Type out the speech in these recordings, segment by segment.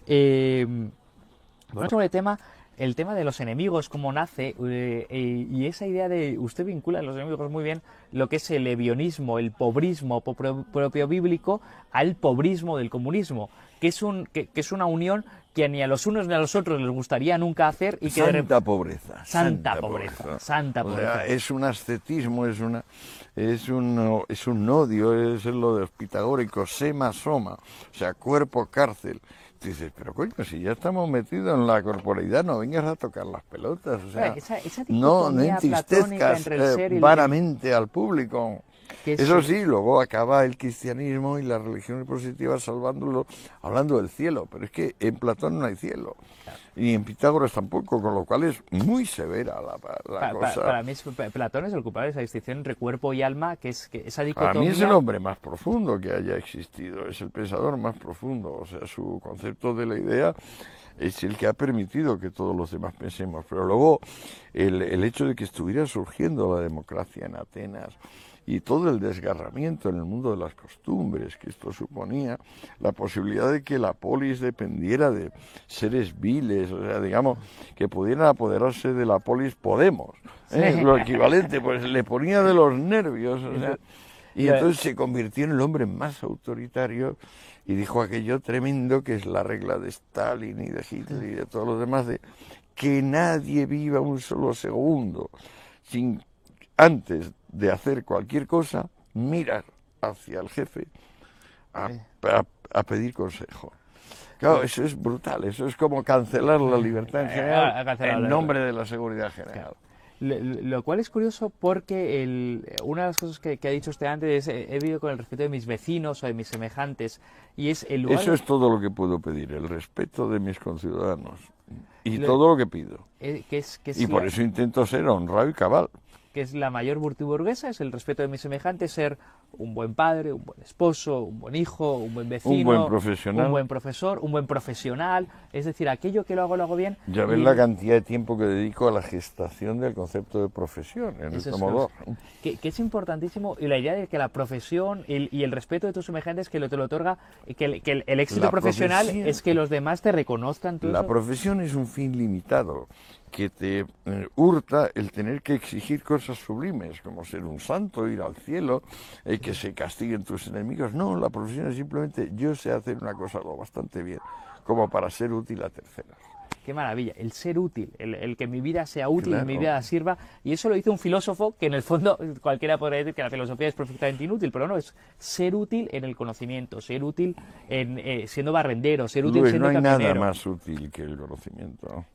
Eh, bueno, sobre el tema de los enemigos, cómo nace, y esa idea de, usted vincula a los enemigos muy bien lo que es el evionismo, el pobrismo propio bíblico, al pobrismo del comunismo, que es una unión que ni a los unos ni a los otros les gustaría nunca hacer y que Santa pobreza, santa santa pobreza, pobreza. santa O sea, pobreza. es un ascetismo, es un odio, es lo de los pitagóricos, sema soma, o sea, cuerpo cárcel. Tú dices, pero coño, si ya estamos metidos en la corporalidad, no vengas a tocar las pelotas, o Claro, sea, esa no dicotomía platónica entristezcas entre el ser y vanamente al público. que es, Eso sí, luego acaba el cristianismo y la religión positiva salvándolo, hablando del cielo, pero es que en Platón no hay cielo, y en Pitágoras tampoco, con lo cual es muy severa la cosa. para mí Platón es el culpable de esa distinción entre cuerpo y alma, que esa Para mí es el dicotomía. hombre más profundo que haya existido, es el pensador más profundo, o sea, su concepto de la idea es el que ha permitido que todos los demás pensemos. Pero luego el hecho de que estuviera surgiendo la democracia en Atenas y todo el desgarramiento en el mundo de las costumbres que esto suponía, la posibilidad de que la polis dependiera de seres viles, o sea, digamos, que pudieran apoderarse de la polis Podemos, lo equivalente, pues le ponía de los nervios, o sea, y entonces se convirtió en el hombre más autoritario y dijo aquello tremendo que es la regla de Stalin y de Hitler y de todos los demás, de que nadie viva un solo segundo sin antes de hacer cualquier cosa, mirar hacia el jefe a, a pedir consejo. Claro, eso es brutal, eso es como cancelar la libertad en general en nombre de la seguridad general. Lo cual es curioso porque una de las cosas que ha dicho usted antes es he vivido con el respeto de mis vecinos o de mis semejantes y es el lugar Eso es todo lo que puedo pedir, el respeto de mis conciudadanos y lo, todo lo que pido. que Y por eso intento ser honrado y cabal. que es la mayor virtud burguesa, es el respeto de mis semejantes, ser un buen padre, un buen esposo, un buen hijo, un buen Un buen vecino, un profesional. buen profesor, un buen profesional, es decir, aquello que lo hago bien. Ya ves Y la cantidad de tiempo que dedico a la gestación del concepto de profesión en el eso es Comodoro. que es importantísimo, y la idea de que la profesión y el respeto de tus semejantes que te lo otorga, que el éxito La profesional profesión, es que los demás te reconozcan todo la eso. profesión es un fin limitado que te hurta el tener que exigir cosas sublimes, como ser un santo, ir al cielo, que se castiguen tus enemigos. No, la profesión es simplemente yo sé hacer una cosa lo bastante bien, como para ser útil a terceros. Qué maravilla, el ser útil, el que mi vida sea útil y mi Claro. vida sirva. Y eso lo hizo un filósofo que en el fondo cualquiera podría decir que la filosofía es perfectamente inútil, pero no, es ser útil en el conocimiento, ser útil en siendo barrendero, ser útil Luis, no siendo hay nada camionero. más útil que el conocimiento.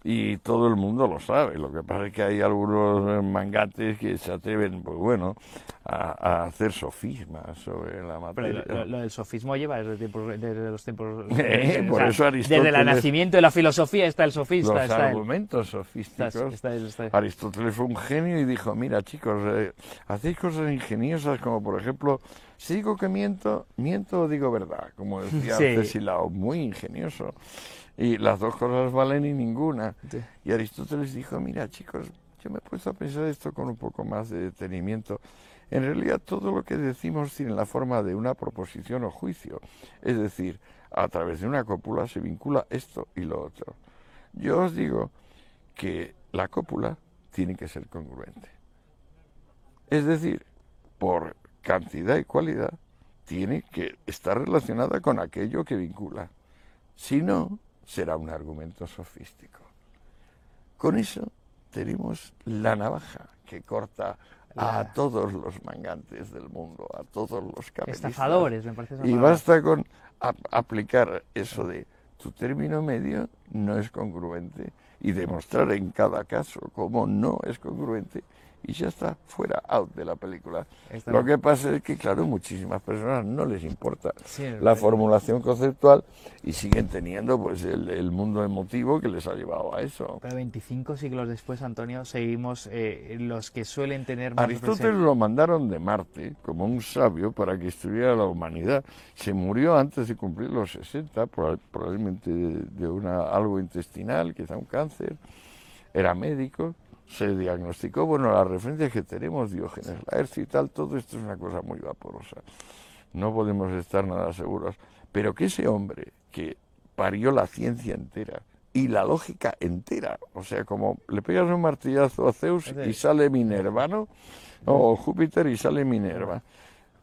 Y todo el mundo lo sabe. Lo que pasa es que hay algunos mangates que se atreven, pues bueno, a hacer sofismas sobre la Pero materia. lo del sofismo lleva desde los tiempos. Por eso Desde el Aristóteles, nacimiento de la filosofía está el sofista, los argumentos sofísticos, está. Aristóteles fue un genio y dijo, mira chicos, hacéis cosas ingeniosas como por ejemplo, si digo que miento, miento o digo verdad, como decía Sí. Cesilao, muy ingenioso. Y las dos cosas valen y ninguna. Sí. Y Aristóteles dijo, mira chicos, yo me he puesto a pensar esto con un poco más de detenimiento. En realidad todo lo que decimos tiene la forma de una proposición o juicio. Es decir, a través de una cópula se vincula esto y lo otro. Yo os digo que la cópula tiene que ser congruente. Es decir, por cantidad y cualidad, tiene que estar relacionada con aquello que vincula. Si no, será un argumento sofístico. Con eso tenemos la navaja que corta a todos los mangantes del mundo, a todos los capitalistas. Estafadores, me parece esa Y palabra. basta con aplicar eso de tu término medio no es congruente y demostrar en cada caso cómo no es congruente y ya está, fuera, out de la película. Lo que pasa es que, claro, muchísimas personas no les importa la formulación conceptual y siguen teniendo pues el mundo emotivo que les ha llevado a eso. Pero 25 siglos después, Antonio, seguimos los que suelen tener más Aristóteles lo mandaron de Marte como un sabio para que estudiara la humanidad. Se murió antes de cumplir los 60, probablemente de algo intestinal, quizá un cáncer. Era médico. Se diagnosticó, bueno, las referencias que tenemos, Diógenes Laercio y tal, todo esto es una cosa muy vaporosa. No podemos estar nada seguros. Pero que ese hombre, que parió la ciencia entera y la lógica entera. O sea, como le pegas un martillazo a Zeus y sale Minerva, ¿no? O Júpiter y sale Minerva.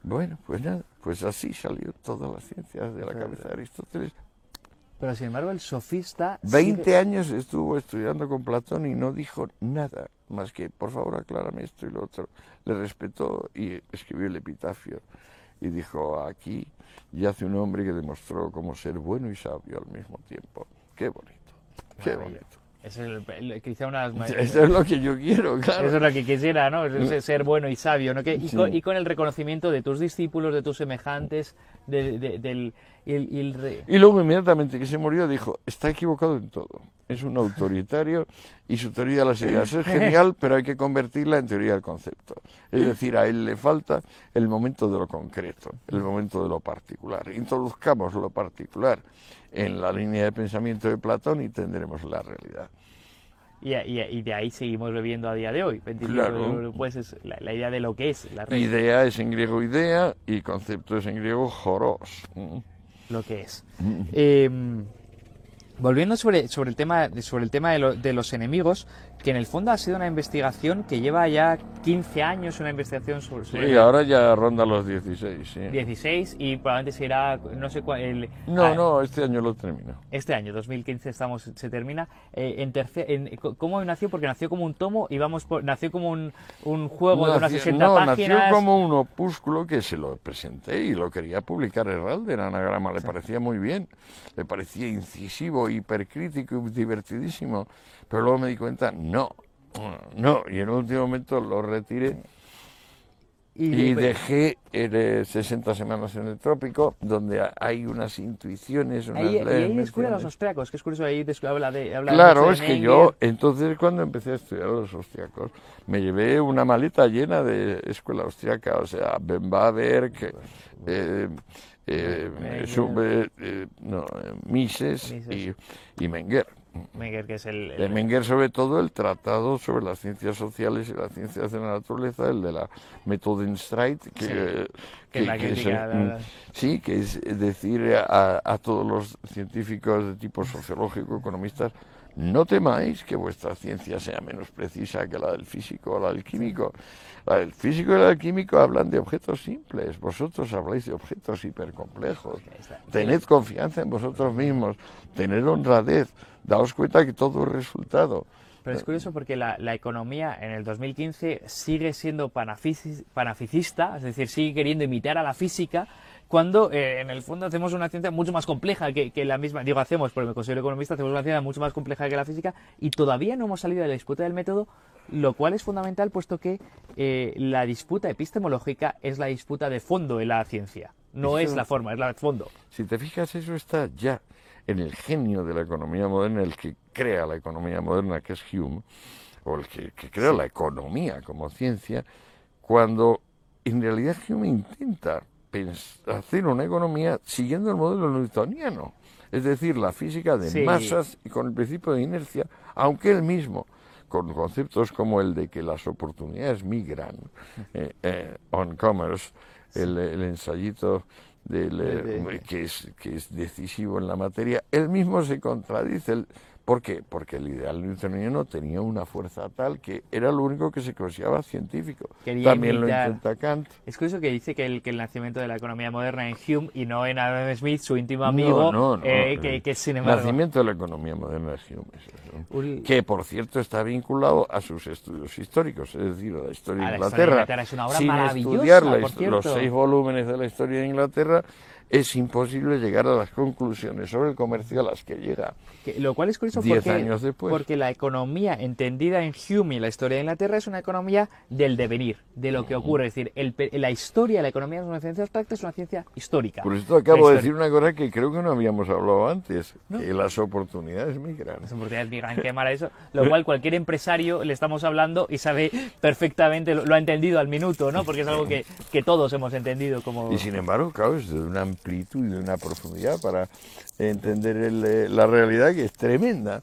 Bueno, pues nada, pues así salió toda la ciencia de la cabeza de Aristóteles. Pero sin embargo el sofista... 20 años estuvo estudiando con Platón y no dijo nada más que, por favor, aclárame esto y lo otro. Le respetó y escribió el epitafio. Y dijo, aquí yace un hombre que demostró cómo ser bueno y sabio al mismo tiempo. Qué bonito, qué bonito. Eso es, quizá una de las Eso es lo que yo quiero, claro. Eso es lo que quisiera, ¿no? Ser bueno y sabio, ¿no? Y con el reconocimiento de tus discípulos, de tus semejantes, Y luego inmediatamente que se murió dijo, está equivocado en todo. Es un autoritario y su teoría de las ideas es genial, pero hay que convertirla en teoría del concepto. Es decir, a él le falta el momento de lo concreto, el momento de lo particular. Introduzcamos lo particular en la línea de pensamiento de Platón y tendremos la realidad. Y de ahí seguimos bebiendo a día de hoy. Claro. Pues es la idea de lo que es la realidad. Idea es en griego idea y concepto es en griego horos. Lo que es. Volviendo sobre el tema de los enemigos, que en el fondo ha sido una investigación que lleva ya 15 años, una investigación sobre Sí, ahora ya ronda los 16, sí. 16 y probablemente se irá, no sé cuál... No, este año lo termino. Este año, 2015, se termina. ¿Cómo nació? Porque nació como un tomo y nació como un juego de unas 60 páginas. Nació como un opúsculo que se lo presenté y lo quería publicar Herralde en anagrama. Le parecía muy bien, le parecía incisivo, hipercrítico y divertidísimo. Pero luego me di cuenta, no, y en el último momento lo retiré y dejé 60 semanas en el trópico, donde hay unas intuiciones, unas leyes. Y ahí descubre a los menciones. austriacos, que es curioso, ahí habla Claro, mucho de es que Menger. yo, entonces cuando empecé a estudiar a los austriacos, me llevé una maleta llena de escuela austriaca, o sea, Bemba-Berg, Mises y Menger. Menger, que es De Menger, sobre todo, el tratado sobre las ciencias sociales y las ciencias de la naturaleza, el de la Methodenstreit, que es decir a todos los científicos de tipo sociológico, economistas, no temáis que vuestra ciencia sea menos precisa que la del físico o la del químico. La del físico y la del químico hablan de objetos simples, vosotros habláis de objetos hipercomplejos. Tened confianza en vosotros mismos, tened honradez, daos cuenta que todo es resultado. Pero es curioso porque la economía en el 2015 sigue siendo panaficista, es decir, sigue queriendo imitar a la física, cuando en el fondo hacemos una ciencia mucho más compleja que la misma, digo hacemos, porque me considero economista, hacemos una ciencia mucho más compleja que la física y todavía no hemos salido de la disputa del método, lo cual es fundamental puesto que la disputa epistemológica es la disputa de fondo en la ciencia, no es la forma, es la de fondo. Si te fijas, eso está ya en el genio de la economía moderna, el que crea la economía moderna, que es Hume, o el que crea la economía como ciencia, cuando en realidad Hume intenta hacer una economía siguiendo el modelo newtoniano, es decir, la física de masas y con el principio de inercia, aunque él mismo, con conceptos como el de que las oportunidades migran, On Commerce, el ensayito que es decisivo en la materia, él mismo se contradice. ¿Por qué? Porque el ideal newtoniano tenía una fuerza tal que era lo único que se consideraba científico. También lo intenta Kant. Es curioso que dice que el nacimiento de la economía moderna en Hume y no en Adam Smith, su íntimo amigo, que sin embargo... El nacimiento de la economía moderna es Hume, que por cierto está vinculado a sus estudios históricos, es decir, a la historia de Inglaterra. Es una obra Sin maravillosa, estudiar por cierto. los 6 volúmenes de la historia de Inglaterra, es imposible llegar a las conclusiones sobre el comercio a las que llega. Lo cual es curioso 10 años después. Porque la economía entendida en Hume y la historia de Inglaterra es una economía del devenir, de lo que ocurre. Es decir, la historia, la economía no es una ciencia abstracta, es una ciencia histórica. Por esto acabo de decir una cosa que creo que no habíamos hablado antes, que las oportunidades migran. Las oportunidades migran, qué mala eso. Lo cual cualquier empresario le estamos hablando y sabe perfectamente, lo ha entendido al minuto, ¿no? Porque es algo que todos hemos entendido como... Y sin embargo, claro, es de una amplitud y de una profundidad para entender la realidad que es tremenda.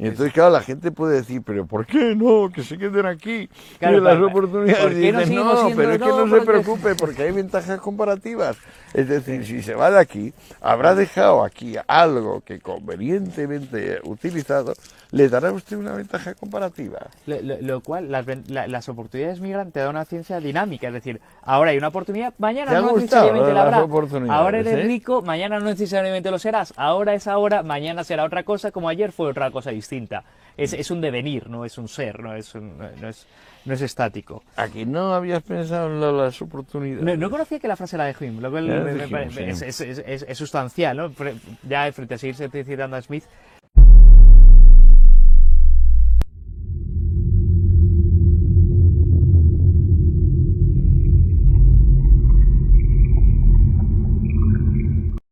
Y entonces, claro, la gente puede decir, pero ¿por qué no? Que se queden aquí. Claro, Y las pero, oportunidades. ¿por qué no Dicen, seguimos no, siendo pero es que no? no se Porque- preocupe, porque hay ventajas comparativas. Es decir, si se va de aquí, habrá dejado aquí algo que convenientemente utilizado, le dará a usted una ventaja comparativa. Lo cual, las oportunidades migran te da una ciencia dinámica, es decir, ahora hay una oportunidad, mañana ¿Te ha no gustado necesariamente lo de la las habrá. oportunidades, Ahora eres eh? rico, mañana no necesariamente lo serás. Ahora es ahora, mañana será otra cosa, como ayer fue otra cosa distinta. Es un devenir, no es un ser, no es estático. Aquí no habías pensado en las oportunidades. No conocía que la frase era de Hume, lo cual Ya me dijimos, parece- sí. es sustancial, ¿no? Ya frente a seguir citando a Smith,